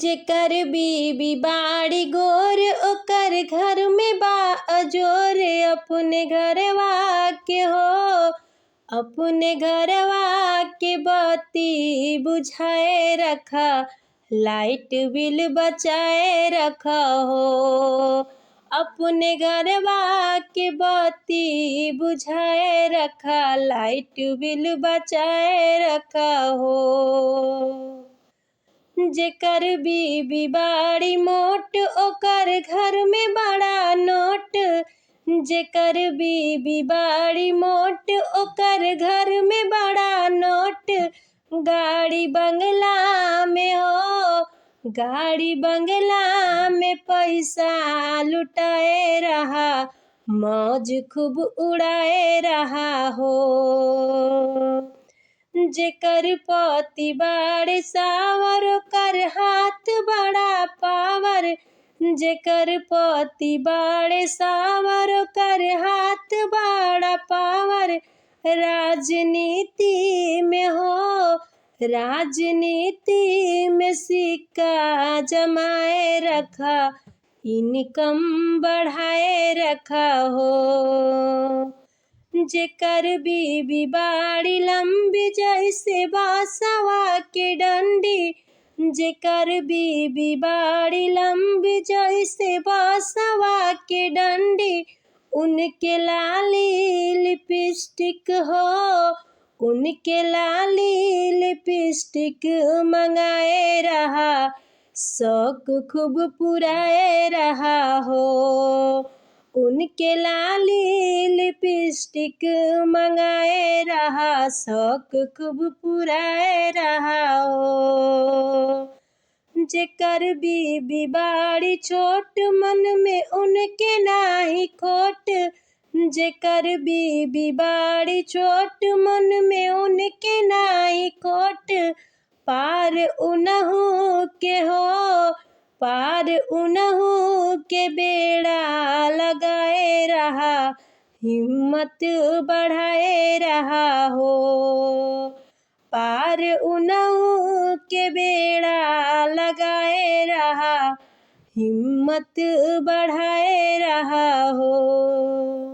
जेकर बीबी बाड़ी गोर ओकर घर में बा अजोर। अपने घरवा के हो, अपने घरवा के बत्ती बुझाए रखा, लाइट बिल बचाए रखा हो। अपने घरवा के बत्ती बुझाए रखा, लाइट बिल बचाए रखा हो। जेकर बीबी बाड़ी मोट ओकर घर में बड़ा नोट। जेकर बीबी बाड़ी मोट ओकर घर में बड़ा नोट। गाड़ी बंगला में हो, गाड़ी बंगला में पैसा लुटाए रहा, मौज खूब उड़ाए रहा हो। जेकर पति बाड़े सावर ओकर हाथ बड़ा पावर। जेकर पति बाड़े सावर ओकर हाथ बड़ा पावर। राजनीति में हो, राजनीति में सिक्का जमाए रखा, इनकम बढ़ाए रखा हो। जेकर बीबी बाड़ी लंबी जैसे बांसवा के डंडी। जेकर बीबी बाड़ी लंबी जैसे बांसवा के डंडी। उनके लाली लिपस्टिक हो, उनके लाली लिपस्टिक मंगाए रहा, शौक खूब पुराए रहा हो। उनके लाली लिपस्टिक मंगाए रहा, शौक खूब पुराए रहा हो। जेकर बीबी बाड़ी छोट मन में उनके नाही खोट। जेकर बीबी बाड़ी छोट मन में उनके नाही खोट। पार उनहु के हो, पार उनहु के बेड़ा लगाए रहा, हिम्मत बढ़ाए रहा हो। पार उनहु के बेड़ा लगाए रहा, हिम्मत बढ़ाए रहा हो।